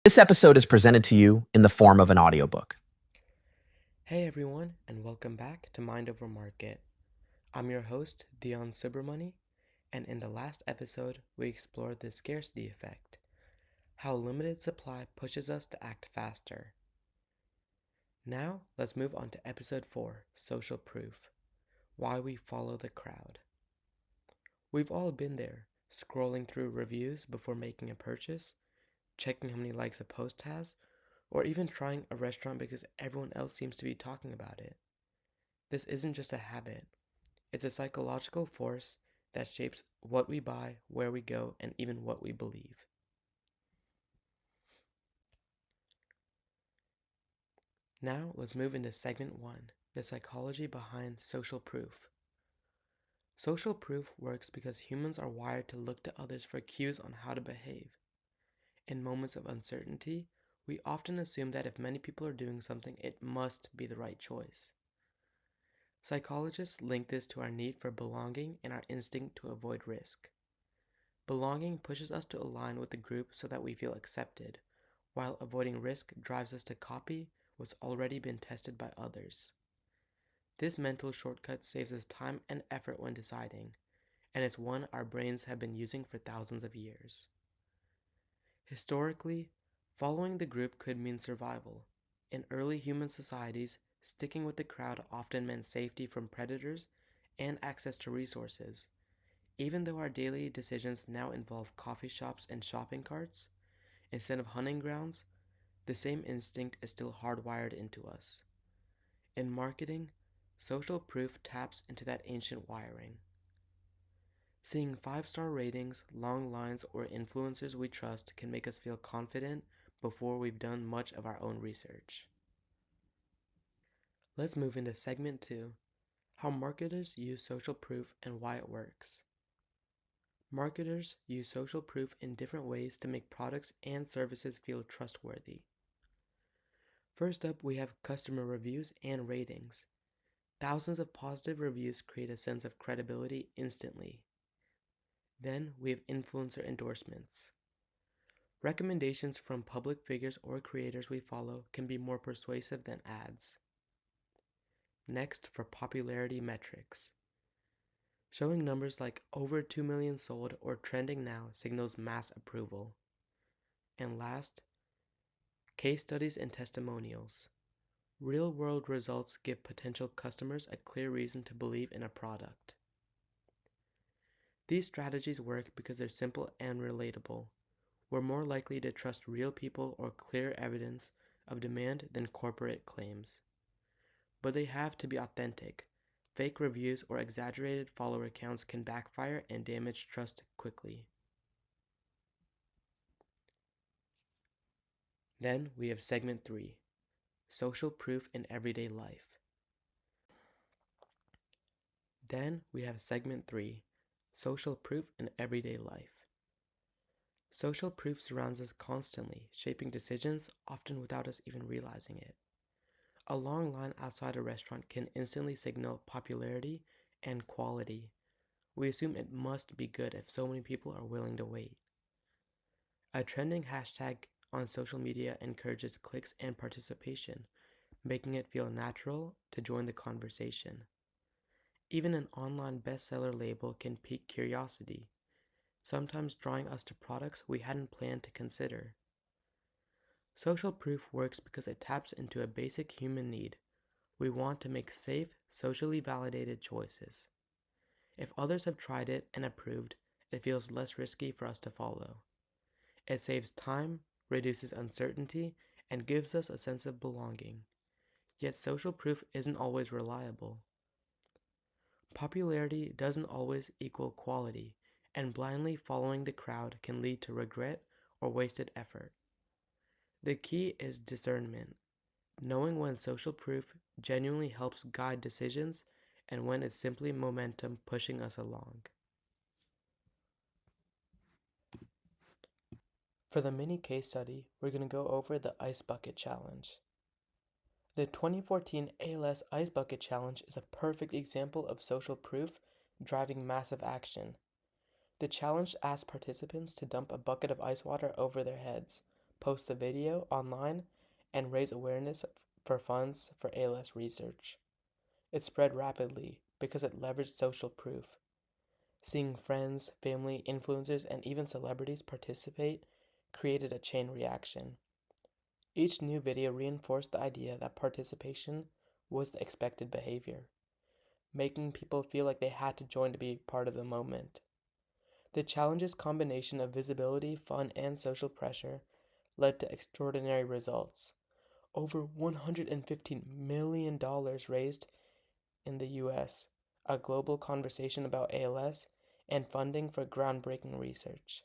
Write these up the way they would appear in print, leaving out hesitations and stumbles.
This episode is presented to you in the form of an audiobook. Hey everyone, and welcome back to Mind Over Market. I'm your host, Dion Subramani, and in the last episode, we explored the scarcity effect, how limited supply pushes us to act faster. Now, let's move on to episode 4, Social Proof, Why We Follow the Crowd. We've all been there, scrolling through reviews before making a purchase, checking how many likes a post has, or even trying a restaurant because everyone else seems to be talking about it. This isn't just a habit, it's a psychological force that shapes what we buy, where we go, and even what we believe. Now, let's move into segment 1, the psychology behind social proof. Social proof works because humans are wired to look to others for cues on how to behave. In moments of uncertainty, we often assume that if many people are doing something, it must be the right choice. Psychologists link this to our need for belonging and our instinct to avoid risk. Belonging pushes us to align with the group so that we feel accepted, while avoiding risk drives us to copy what's already been tested by others. This mental shortcut saves us time and effort when deciding, and it's one our brains have been using for thousands of years. Historically, following the group could mean survival. In early human societies, sticking with the crowd often meant safety from predators and access to resources. Even though our daily decisions now involve coffee shops and shopping carts, instead of hunting grounds, the same instinct is still hardwired into us. In marketing, social proof taps into that ancient wiring. Seeing 5-star ratings, long lines, or influencers we trust can make us feel confident before we've done much of our own research. Let's move into segment 2, how marketers use social proof and why it works. Marketers use social proof in different ways to make products and services feel trustworthy. First up, we have customer reviews and ratings. Thousands of positive reviews create a sense of credibility instantly. Then we have influencer endorsements. Recommendations from public figures or creators we follow can be more persuasive than ads. Next, for popularity metrics. Showing numbers like over 2 million sold or trending now signals mass approval. And last, case studies and testimonials. Real-world results give potential customers a clear reason to believe in a product. These strategies work because they're simple and relatable. We're more likely to trust real people or clear evidence of demand than corporate claims. But they have to be authentic. Fake reviews or exaggerated follower counts can backfire and damage trust quickly. Then we have segment 3, social proof in everyday life. Then we have segment 3, social proof in everyday life. Social proof surrounds us constantly, shaping decisions, often without us even realizing it. A long line outside a restaurant can instantly signal popularity and quality. We assume it must be good if so many people are willing to wait. A trending hashtag on social media encourages clicks and participation, making it feel natural to join the conversation. Even an online bestseller label can pique curiosity, sometimes drawing us to products we hadn't planned to consider. Social proof works because it taps into a basic human need. We want to make safe, socially validated choices. If others have tried it and approved, it feels less risky for us to follow. It saves time, reduces uncertainty, and gives us a sense of belonging. Yet social proof isn't always reliable. Popularity doesn't always equal quality, and blindly following the crowd can lead to regret or wasted effort. The key is discernment, knowing when social proof genuinely helps guide decisions and when it's simply momentum pushing us along. For the mini case study, we're going to go over the Ice Bucket Challenge. The 2014 ALS Ice Bucket Challenge is a perfect example of social proof driving massive action. The challenge asked participants to dump a bucket of ice water over their heads, post a video online, and raise awareness for funds for ALS research. It spread rapidly because it leveraged social proof. Seeing friends, family, influencers, and even celebrities participate created a chain reaction. Each new video reinforced the idea that participation was the expected behavior, making people feel like they had to join to be part of the moment. The challenge's combination of visibility, fun, and social pressure led to extraordinary results. Over $115 million raised in the US, a global conversation about ALS, and funding for groundbreaking research.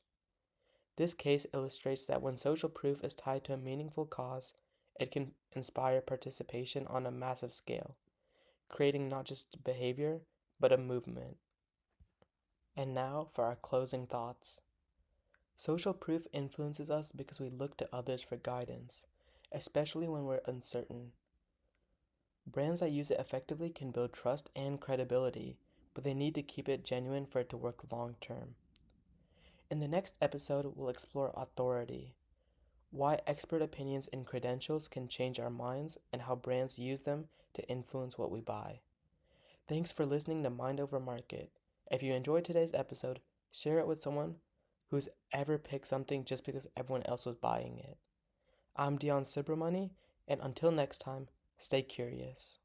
This case illustrates that when social proof is tied to a meaningful cause, it can inspire participation on a massive scale, creating not just behavior, but a movement. And now for our closing thoughts. Social proof influences us because we look to others for guidance, especially when we're uncertain. Brands that use it effectively can build trust and credibility, but they need to keep it genuine for it to work long term. In the next episode, we'll explore authority, why expert opinions and credentials can change our minds, and how brands use them to influence what we buy. Thanks for listening to Mind Over Market. If you enjoyed today's episode, share it with someone who's ever picked something just because everyone else was buying it. I'm Dion Subramani, and until next time, stay curious.